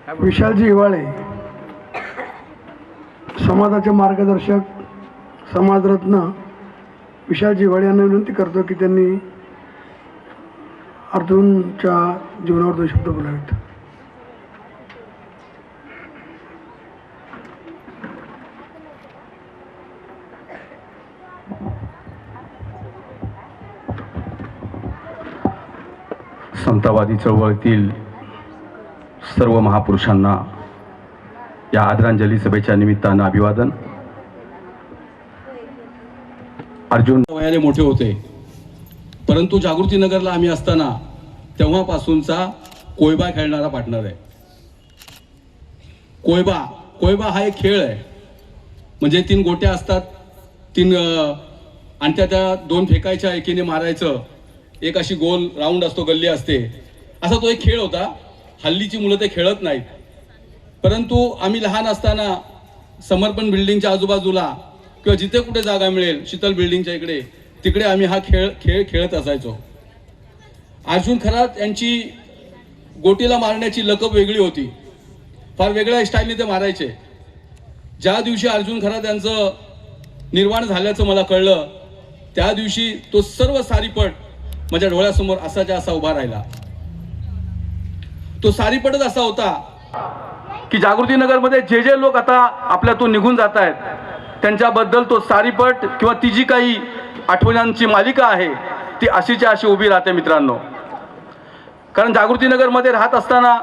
विशालजी हिवाळे समाजाचे मार्गदर्शक समाजरत्न विशालजी हिवाळे यांना विनंती करतो की त्यांनी अर्जुनच्या जीवनावर 2 शब्द बोलावेत. समतावादी चळवळीतील सर्व महापुरुषांना या आदरांजली सभेच्या निमित्तानं अभिवादन. अर्जुन वयाने मोठे होते, परंतु जागृतीनगरला आम्ही असताना तेव्हापासूनचा कोयबा खेळणारा पार्टनर आहे. कोयबा हा एक खेळ आहे. म्हणजे 3 गोट्या असतात, 3 आणि त्या 2 फेकायच्या, एकीने मारायचं, एक अशी गोल राऊंड असतो, गल्ली असते, असा तो एक खेळ होता. हल्लीची मुलं ते खेळत नाहीत. परंतु आम्ही लहान असताना समर्पण बिल्डिंगच्या आजूबाजूला किंवा जिथे कुठे जागा मिळेल, शीतल बिल्डिंगच्या इकडे, तिकडे आम्ही हा खेळ खेळत असायचो. अर्जुन खरात यांची गोटीला मारण्याची लकब वेगळी होती. फार वेगळ्या स्टाईलने ते मारायचे. ज्या दिवशी अर्जुन खरात यांचं निर्वाण झाल्याचं मला कळलं, त्या दिवशी तो सर्व सारीपट माझ्या डोळ्यासमोर असाच्या असा उभा राहिला. तो सारीपटच असा होता की जागृतीनगरमध्ये जे लोक आता आपल्यातून निघून जात आहेत, त्यांच्याबद्दल तो सारीपट किंवा ती जी काही आठवणांची मालिका आहे ती अशीच्या अशी उभी राहते मित्रांनो. कारण जागृतीनगरमध्ये राहत असताना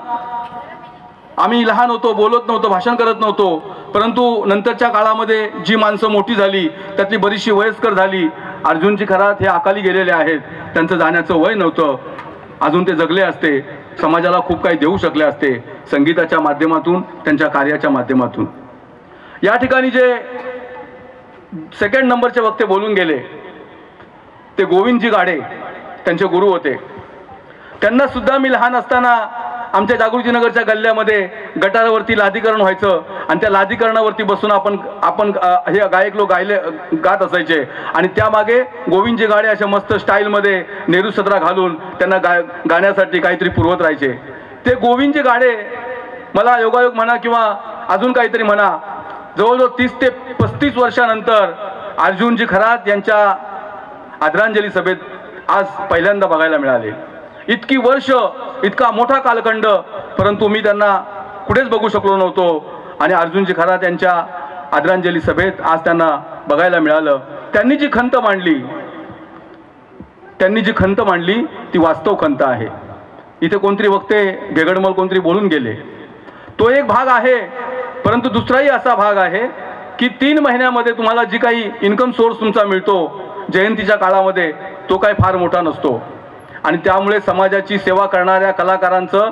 आम्ही लहान होतो, बोलत नव्हतो, भाषण करत नव्हतो. परंतु नंतरच्या काळामध्ये जी माणसं मोठी झाली त्यातली बरीचशी वयस्कर झाली. अर्जुनजी खरात हे अकाली गेलेले आहेत. त्यांचं जाण्याचं वय नव्हतं. अजून ते जगले असते, समाजाला खूप काही देऊ शकले असते, संगीताच्या माध्यमातून, त्यांच्या कार्याच्या माध्यमातून. या ठिकाणी जे 2nd नंबरचे वक्ते बोलून गेले ते गोविंदजी गाडे, त्यांचे गुरु होते. त्यांना सुद्धा मी लहान असताना आमच्या जागृतीनगरच्या गल्ल्यामध्ये गटारावरती लादीकरण व्हायचं आणि त्या लादीकरणावरती बसून आपण हे गायक लोक गात असायचे. आणि त्यामागे गोविंदजी गाडे अशा मस्त स्टाईलमध्ये नेहरू सदरा घालून त्यांना गाण्यासाठी काहीतरी पुरवत राहायचे. ते गोविंदजी गाडे मला योगायोग म्हणा किंवा अजून काहीतरी म्हणा, जवळजवळ 30 ते 35 वर्षानंतर अर्जुनजी खरात यांच्या आदरांजली सभेत आज पहिल्यांदा बघायला मिळाले. इतकी वर्ष, इतका मोठा कालखंड, परंतु मी त्यांना कुठेच बघू शकलो नव्हतो. आणि अर्जुनजी खरात यांच्या आदरांजली सभेत आज त्यांना बघायला मिळालं. त्यांनी जी खंत मांडली ती वास्तव खंत आहे. इथे कोणतरी वक्ते भेगडमल कोणतरी बोलून गेले, तो एक भाग आहे. परंतु दुसराही असा भाग आहे की 3 महिन्यामध्ये तुम्हाला जी काही इन्कम सोर्स तुमचा मिळतो जयंतीच्या काळामध्ये, तो काही फार मोठा नसतो. आणि त्यामुळे समाजाची सेवा करणाऱ्या कलाकारांचं,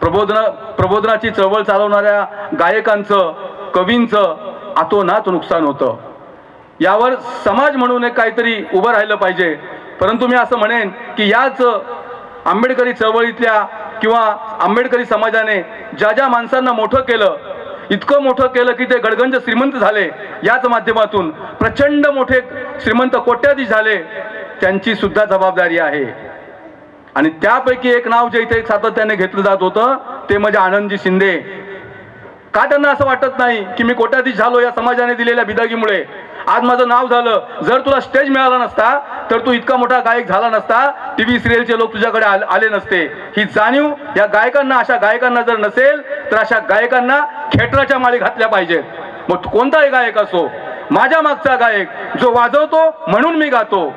प्रबोधनाची चळवळ चालवणाऱ्या गायकांचं, कवींचं अतोनात नुकसान होतं. यावर समाज म्हणून एक काहीतरी उभं राहिलं पाहिजे. परंतु मी असं म्हणेन की याच आंबेडकरी चळवळीतल्या किंवा आंबेडकरी समाजाने ज्या माणसांना मोठं केलं, इतकं मोठं केलं की ते गडगंज श्रीमंत झाले, याच माध्यमातून प्रचंड मोठे श्रीमंत कोट्याधीश झाले, त्यांची सुद्धा जबाबदारी आहे. आणि त्यापैकी एक नाव जे इथे सातत्याने घेतलं जात होतं ते म्हणजे आनंदजी शिंदे. का त्यांना असं वाटत नाही की मी कोट्याधीश झालो या समाजाने दिलेल्या बिदागीमुळे, आज माझं नाव झालं. जर तुला स्टेज मिळाला नसता तर तू इतका मोठा गायक झाला नसता, टीव्ही सिरियलचे लोक तुझ्याकडे आले नसते. ही जाणीव या गायकांना, अशा गायकांना जर नसेल तर अशा गायकांना खेटराच्या माळी घातल्या पाहिजेत. मग कोणताही गायक असो, माझ्या मागचा गायक जो वाजवतो म्हणून मी गातो,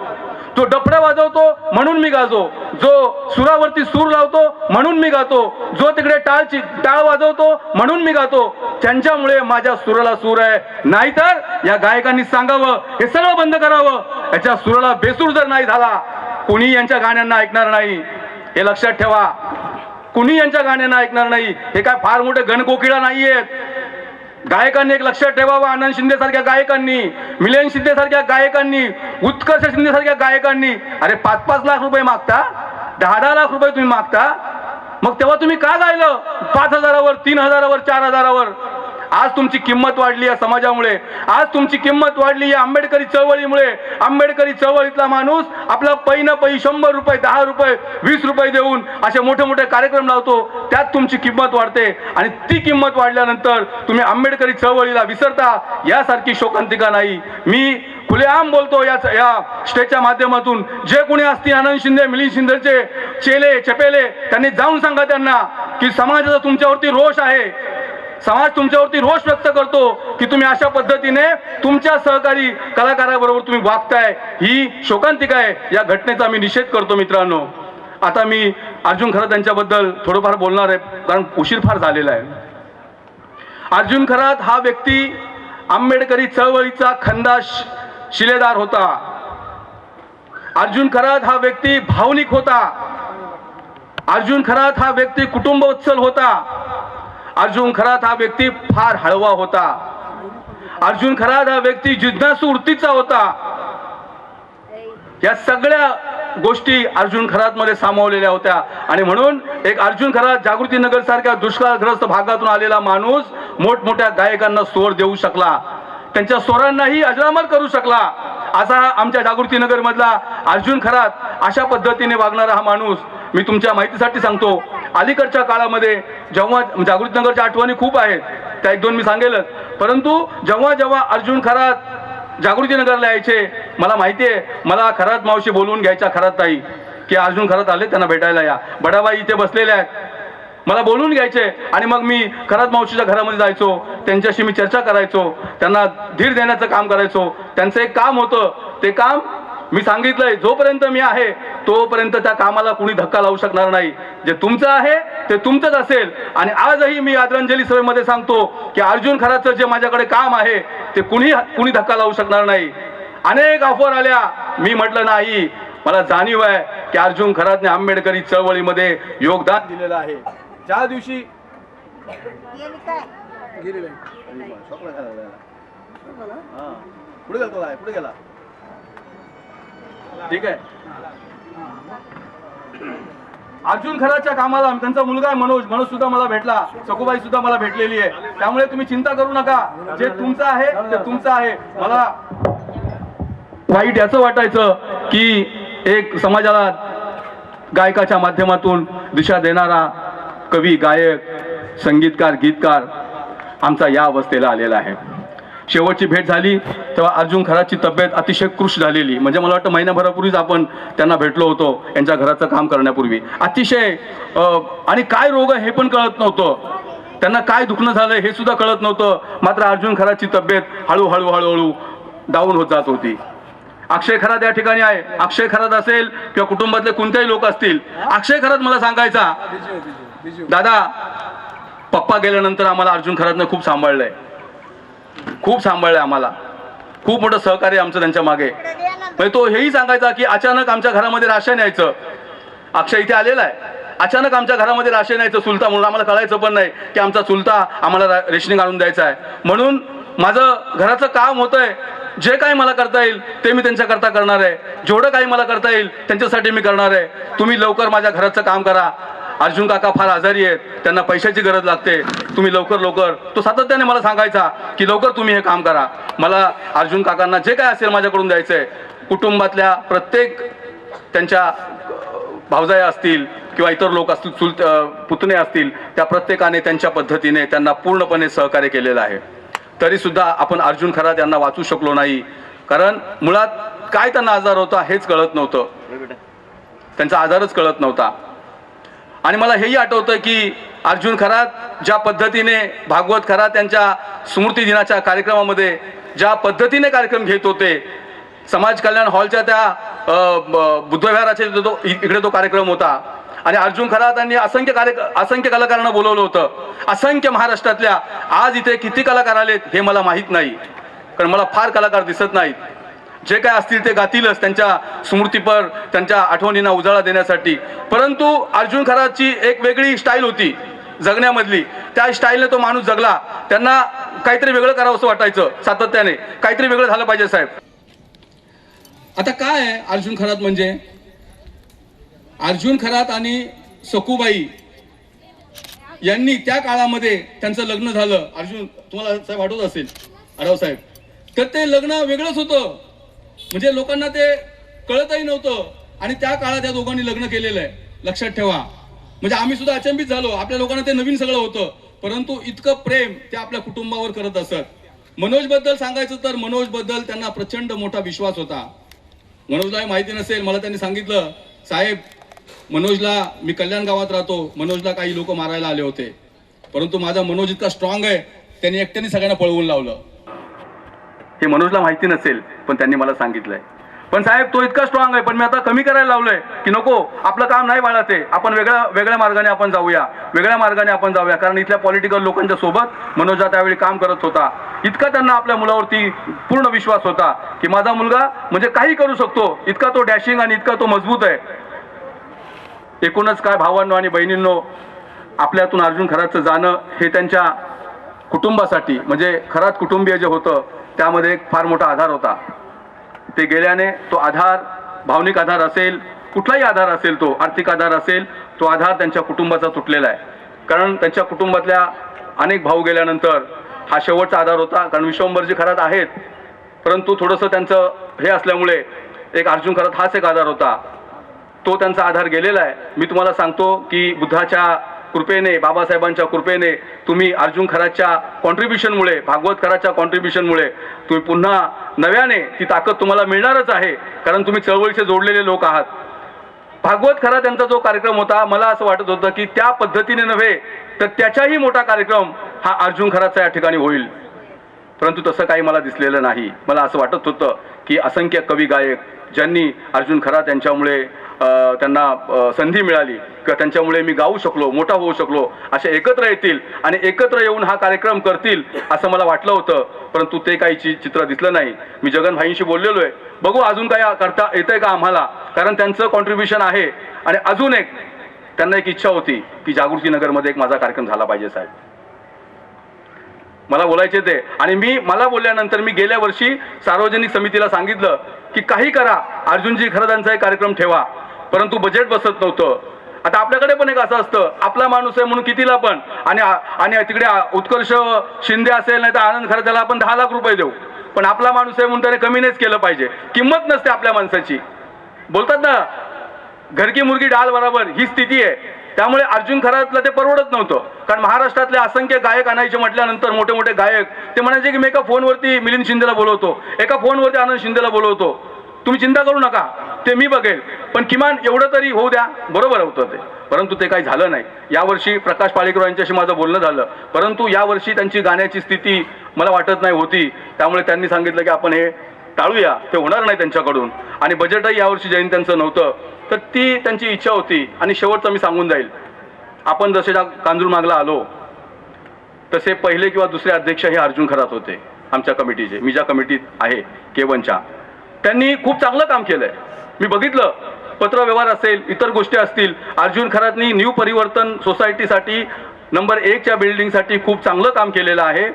जो डफडं वाजवतो म्हणून मी गातो, जो सुरावरती सूर लावतो म्हणून मी गातो, जो तिकडे टाळ वाजवतो म्हणून मी गातो, त्यांच्यामुळे माझ्या सुराला सूर आहे. नाहीतर या गायकांनी सांगावं हे सगळं बंद करावं. याच्या सुराला बेसूर जर नाही झाला, कुणी यांच्या गाण्यांना ऐकणार नाही. हे लक्षात ठेवा, कुणी यांच्या गाण्यांना ऐकणार नाही. हे काय फार मोठे गणकोकिळा नाहीयेत. गायकांनी एक लक्षात ठेवावं, आनंद शिंदे सारख्या गायकांनी, मिलिंद शिंदे सारख्या गायकांनी, उत्कर्ष शिंदे सारख्या गायकांनी, अरे 5-5 लाख रुपये मागता, 10-10 लाख रुपये तुम्ही मागता, मग तेव्हा तुम्ही का गायलं 5,000वर, 3,000वर, 4,000वर? आज तुमची किंमत वाढली या समाजामुळे, आज तुमची किंमत वाढली या आंबेडकरी चळवळीमुळे. आंबेडकरी चळवळीतला माणूस आपला पै न पै 100 रुपये, 10 रुपये, 20 रुपये देऊन असे मोठे मोठे कार्यक्रम लावतो, त्यात तुमची किंमत वाढते. आणि ती किंमत वाढल्यानंतर तुम्ही आंबेडकरी चळवळीला विसरता. यासारखी शोकांतिका नाही. मी खुलेआम बोलतो या स्टेजच्या माध्यमातून, जे कोणी असतील आनंद शिंदे, मिलिंद शिंदेचे चेले चपेले, त्यांनी जाऊन सांगा त्यांना की समाजाचा तुमच्यावरती रोष आहे, समाज तुमच्यावरती रोष व्यक्त करतो की तुम्ही अशा पद्धतीने तुमच्या सहकारी कलाकाराबरोबर तुम्ही वागताय. ही शोकांतिका आहे. या घटनेचा मी निषेध करतो मित्रांनो. आता मी अर्जुन खरात यांच्याबद्दल थोडंफार बोलणार आहे, कारण उशीर फार झालेला आहे. अर्जुन खरात हा व्यक्ती आंबेडकरी चळवळीचा खंदा शिलेदार होता. अर्जुन खरात हा व्यक्ती भावनिक होता. अर्जुन खरात हा व्यक्ती कुटुंबवत्सल होता. अर्जुन खरात हा व्यक्ती फार हळवा होता. अर्जुन खरात हा व्यक्ती जिज्ञासू वृत्तीचा होता. या सगळ्या गोष्टी अर्जुन खरात मध्ये सामावलेल्या होत्या. आणि म्हणून एक अर्जुन खरात जागृती नगर सारख्या दुष्काळग्रस्त भागातून आलेला माणूस मोठमोठ्या गायकांना स्वर देऊ शकला, त्यांच्या स्वरांनाही अजरामर करू शकला. असा आमच्या जागृती नगर मधला अर्जुन खरात, अशा पद्धतीने वागणारा हा माणूस. मी तुमच्या माहितीसाठी सांगतो, अलीकडच्या काळामध्ये जेव्हा जागृती नगरच्या आठवणी खूप आहेत, त्या 1-2 मी सांगेलच, परंतु जेव्हा जेव्हा अर्जुन खरात जागृती नगरला यायचे, मला माहिती आहे, मला खरात मावशी बोलवून घ्यायच्या खरात ताई की अर्जुन खरात आले, त्यांना भेटायला या. बडाबाई इथे बसलेल्या आहेत, मला बोलून घ्यायचे. आणि मग मी खरात मावशीच्या घरामध्ये जायचो, त्यांच्याशी मी चर्चा करायचो, त्यांना धीर देण्याचं काम करायचो. त्यांचं एक काम होतं, ते काम मी सांगितलंय, जोपर्यंत मी आहे तोपर्यंत त्या कामाला कुणी धक्का लावू शकणार नाही. जे तुमचं आहे ते तुमचंच असेल. आणि आजही मी आदरांजली सभेमध्ये सांगतो की अर्जुन खरातचं जे माझ्याकडे काम आहे ते कुणी धक्का लावू शकणार नाही. अनेक ऑफर आल्या, मी म्हटलं नाही. मला जाणीव आहे की अर्जुन खरातने आंबेडकरी चळवळीमध्ये योगदान दिलेलं आहे. ज्या दिवशी पुढे गेला ठीक आहे. अर्जुन खरातच्या कामाला त्यांचा मुलगा मनोज सुद्धा मला भेटला, सखूबाई सुद्धा मला भेटलेली आहे. त्यामुळे तुम्ही चिंता करू नका, जे तुमचं आहे ते तुमचं आहे. मला वाईट याचं वाटायचं की एक समाजाला गायकाच्या माध्यमातून दिशा देणारा कवी, गायक, संगीतकार, गीतकार आमचा या अवस्थेला आलेला आहे. शेवटची भेट झाली तेव्हा अर्जुन खरातची तब्येत अतिशय कृश झालेली. म्हणजे मला वाटतं महिनाभरापूर्वीच आपण त्यांना भेटलो होतो, यांच्या घराचं काम करण्यापूर्वी. अतिशय आणि काय रोग आहे हे पण कळत नव्हतं, त्यांना काय दुखणं झालं हे सुद्धा कळत नव्हतं. मात्र अर्जुन खरातची तब्येत हळूहळू डाऊन होत जात होती. अक्षय खरात या ठिकाणी आहे. अक्षय खरात असेल किंवा कुटुंबातले कोणतेही लोक असतील, अक्षय खरात मला सांगायचा, दादा पप्पा गेल्यानंतर आम्हाला अर्जुन खरातनं खूप सांभाळलंय आम्हाला, खूप मोठं सहकार्य आमचं त्यांच्या मागे. म्हणजे तो हेही सांगायचा की अचानक आमच्या घरामध्ये राशन यायचं. अक्षय इथे आलेला आहे, अचानक आमच्या घरामध्ये राशन यायचं चुलता म्हणून. आम्हाला कळायचं पण नाही की आमचा चुलता आम्हाला रेशनिंग आणून द्यायचा आहे. म्हणून माझं घराचं काम होतंय, जे काही मला करता येईल ते मी त्यांच्याकरता करणार आहे. जेवढं काही मला करता येईल त्यांच्यासाठी मी करणार आहे. तुम्ही लवकर माझ्या घराचं काम करा. अर्जुन काका फार आजारी आहेत, त्यांना पैशाची गरज लागते, तुम्ही लवकर. तो सातत्याने मला सांगायचा की लवकर तुम्ही हे काम करा. मला अर्जुन काकांना जे काय असेल माझ्याकडून द्यायचंय. कुटुंबातल्या प्रत्येक त्यांच्या भावजाया असतील किंवा इतर लोक असतील, पुतणे असतील, त्या प्रत्येकाने त्यांच्या पद्धतीने त्यांना पूर्णपणे सहकार्य केलेलं आहे. तरी सुद्धा आपण अर्जुन खरात यांना वाचू शकलो नाही, कारण मुळात काय त्यांना आजार होता हेच कळत नव्हतं, त्यांचा आजारच कळत नव्हता. आणि मला हेही आठवतं की अर्जुन खरात ज्या पद्धतीने भागवत खरात यांच्या स्मृती दिनाच्या कार्यक्रमामध्ये ज्या पद्धतीने कार्यक्रम घेत होते, समाज कल्याण हॉलच्या त्या बुद्धविहाराच्या इकडे तो कार्यक्रम होता. आणि अर्जुन खरात यांनी असंख्य कलाकारांना बोलवलं होतं, असंख्य महाराष्ट्रातल्या. आज इथे किती कलाकार आलेत हे मला माहीत नाही, कारण मला फार कलाकार दिसत नाहीत. जे काय असतील ते गातीलच त्यांच्या स्मृतीपर, त्यांच्या आठवणींना उजाळा देण्यासाठी. परंतु अर्जुन खरातची एक वेगळी स्टाईल होती जगण्यामधली. त्या स्टाईलने तो माणूस जगला. त्यांना काहीतरी वेगळं करावं असं वाटायचं सातत्याने, काहीतरी वेगळं झालं पाहिजे साहेब. आता काय आहे अर्जुन खरात म्हणजे? अर्जुन खरात आणि सखूबाई यांनी त्या काळामध्ये त्यांचं लग्न झालं. अर्जुन तुम्हाला साहेब आठवत असेल, आढाव साहेब, तर ते लग्न वेगळंच होतं, म्हणजे लोकांना ते कळतही नव्हतं. आणि त्या काळात त्या दोघांनी लग्न केलेलं आहे, लक्षात ठेवा. म्हणजे आम्ही सुद्धा अचंबित झालो, आपल्या लोकांना ते नवीन सगळं होतं, परंतु इतकं प्रेम ते आपल्या कुटुंबावर करत असत. मनोज बद्दल सांगायचं तर मनोज बद्दल त्यांना प्रचंड मोठा विश्वास होता. मनोजला माहिती नसेल, मला त्यांनी सांगितलं, साहेब मनोजला, मी कल्याण गावात राहतो, मनोजला काही लोक मारायला आले होते, परंतु माझा मनोज इतका स्ट्रॉंग आहे, त्यांनी एकट्याने सगळ्यांना पळवून लावलं. हे मनोजला माहिती नसेल, पण त्यांनी मला सांगितलंय. पण साहेब तो इतका स्ट्रॉंग आहे, पण मी आता कमी करायला लावलंय की नको, आपलं काम नाही बाळाते, आपण वेगळ्या मार्गाने आपण जाऊया, वेगळ्या मार्गाने आपण जाऊया. कारण इथल्या पॉलिटिकल लोकांच्या सोबत मनोजा त्यावेळी काम करत होता. इतका त्यांना आपल्या मुलावरती पूर्ण विश्वास होता की माझा मुलगा म्हणजे काही करू शकतो, इतका तो डॅशिंग आणि इतका तो मजबूत आहे. एकूणच काय भावांनो आणि बहिणींनो, आपल्यातून अर्जुन खरातचं जाणं हे त्यांच्या कुटुंबासाठी, म्हणजे खरात कुटुंबीय जे होतं त्यामध्ये एक फार मोठा आधार होता. ते गेल्याने तो आधार, भावनिक आधार असेल, कुठलाही आधार असेल, तो आर्थिक आधार असेल, तो आधार त्यांच्या कुटुंबाचा तुटलेला आहे. कारण त्यांच्या कुटुंबातल्या अनेक भाऊ गेल्यानंतर हा शेवटचा आधार होता. कारण विश्वंभरजी खरात आहेत, परंतु थोडंसं त्यांचं हे असल्यामुळे एक अर्जुन खरात हाच एक आधार होता, तो त्यांचा आधार गेलेला आहे. मी तुम्हाला सांगतो की बुद्धाच्या कृपेने, बाबासाहेबांच्या कृपेने, तुम्ही अर्जुन खरातच्या कॉन्ट्रीब्युशनमुळे, भागवत खरातच्या कॉन्ट्रीब्युशनमुळे तुम्ही पुन्हा नव्याने ती ताकद तुम्हाला मिळणारच आहे, कारण तुम्ही चळवळीशी जोडलेले लोक आहात. भागवत खरात यांचा जो कार्यक्रम होता, मला असं वाटत होतं की त्या पद्धतीने नव्हे तर त्याच्याही मोठा कार्यक्रम हा अर्जुन खरातचा या ठिकाणी होईल, परंतु तसं काही मला दिसलेलं नाही. मला असं वाटत होतं की असंख्य कवी गायक ज्यांनी अर्जुन खरात यांच्यामुळे त्यांना संधी मिळाली किंवा त्यांच्यामुळे मी गाऊ शकलो, मोठा होऊ शकलो, असे एकत्र येतील आणि एकत्र येऊन हा कार्यक्रम करतील असं मला वाटलं होतं, परंतु ते काही चित्र दिसलं नाही. मी जगन भाईंशी बोललेलो आहे, बघू अजून काय करता येतंय का आम्हाला, कारण त्यांचं कॉन्ट्रीब्युशन आहे. आणि अजून एक त्यांना एक इच्छा होती की जागृतीनगरमध्ये एक माझा कार्यक्रम झाला पाहिजे साहेब, मला बोलायचे ते. आणि मला बोलल्यानंतर मी गेल्या वर्षी सार्वजनिक समितीला सांगितलं की काही करा, अर्जुनजी खरात यांचा एक कार्यक्रम ठेवा, परंतु बजेट बसत नव्हतं. आता आपल्याकडे पण एक असं असतं, आपला माणूस आहे म्हणून कितीला पण, आणि तिकडे उत्कर्ष शिंदे असेल नाही तर आनंद खरात, त्याला आपण 10 लाख रुपये देऊ, पण आपला माणूस आहे म्हणून त्याने कमी नाहीच केलं पाहिजे. किंमत नसते आपल्या माणसाची, बोलतात ना घर की मुर्गी डाळ बरोबर, ही स्थिती आहे. त्यामुळे अर्जुन खरातला ते परवडत नव्हतं, कारण महाराष्ट्रातले असंख्य गायक आणायचे म्हटल्यानंतर मोठे मोठे गायक ते म्हणायचे की मी एका फोनवरती मिलिंद शिंदेला बोलवतो, एका फोनवरती आनंद शिंदेला बोलवतो, तुम्ही चिंता करू नका, ते मी बघेल, पण किमान एवढं तरी होऊ द्या. बरोबर होतं ते, परंतु ते काही झालं नाही. यावर्षी प्रकाश पाळेकर यांच्याशी माझं बोलणं झालं, परंतु यावर्षी त्यांची गाण्याची स्थिती मला वाटत नाही होती, त्यामुळे त्यांनी सांगितलं की आपण हे टाळूया, ते होणार नाही त्यांच्याकडून. आणि बजेटही यावर्षी जैन त्यांचं नव्हतं, तर ती त्यांची इच्छा होती. आणि शेवटचं मी सांगून जाईल, आपण जसे कांजूरमार्गला आलो तसे पहिले किंवा दुसरे अध्यक्ष हे अर्जुन खरात होते आमच्या कमिटीचे, मी ज्या कमिटीत आहे K1च्या. त्यांनी खूप चांगलं काम केलंय, मी बघितलं, पत्रव्यवहार असेल, इतर गोष्टी असतील. अर्जुन खरातनी न्यू परिवर्तन सोसायटीसाठी नंबर 1च्या बिल्डिंगसाठी खूप चांगलं काम केलेलं आहे.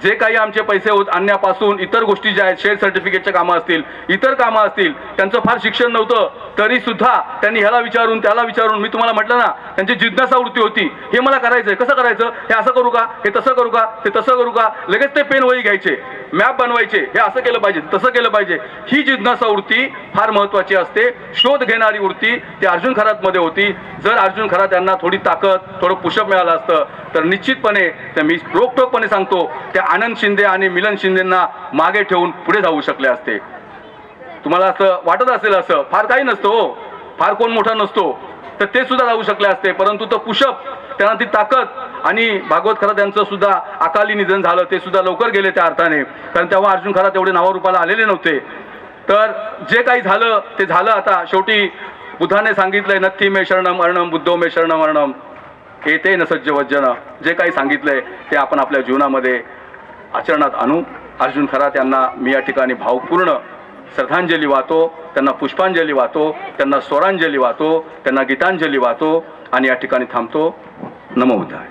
जे काही आमचे पैसे आणण्यापासून इतर गोष्टी ज्या आहेत, शेअर सर्टिफिकेटच्या कामं असतील, इतर कामं असतील, त्यांचं फार शिक्षण नव्हतं तरी सुद्धा त्यांनी ह्याला विचारून त्याला विचारून, मी तुम्हाला म्हटलं ना त्यांची जिज्ञासा वृत्ती होती, हे मला करायचंय, कसं करायचं, हे असं करू का, हे तसं करू का, ते तसं करू का, लगेच ते पेन वही घ्यायचे, मॅप बनवायचे, हे असं केलं पाहिजे, तसं केलं पाहिजे. ही जिज्ञासा वृत्ती फार महत्त्वाची असते, शोध घेणारी वृत्ती ती अर्जुन खरातमध्ये होती. जर अर्जुन खरात यांना थोडी ताकद, थोडं पुशअप मिळालं असतं तर निश्चितपणे, त्या मी रोखठोकपणे सांगतो, त्या आनंद शिंदे आणि मिलन शिंदेंना मागे ठेवून पुढे जाऊ शकले असते. तुम्हाला असं वाटत असेल, असं फार काही नसतो हो, फार कोण मोठा नसतो, तर ते सुद्धा जाऊ शकले असते, परंतु तो पुशअप, त्यांना ती ताकद. आणि भागवत खरात यांचं सुद्धा अकाली निधन झालं, ते सुद्धा लवकर गेले त्या अर्थाने, कारण तेव्हा अर्जुन खरात एवढे नावारूपाला आलेले नव्हते. तर जे काही झालं ते झालं. आता शेवटी बुद्धाने सांगितलंय, नथी मे शरणम अर्णम बुद्धो मे शरणम अर्णम एते न सज्ज वज्जन, जे काही सांगितलंय ते आपण आपल्या जीवनामध्ये आचरणात आणू. अर्जुन खरात यांना मी या ठिकाणी भावपूर्ण श्रद्धांजली वाहतो, त्यांना पुष्पांजली वाहतो, त्यांना स्वरांजली वाहतो, त्यांना गीतांजली वाहतो आणि या ठिकाणी थांबतो. नमो बुद्धाय.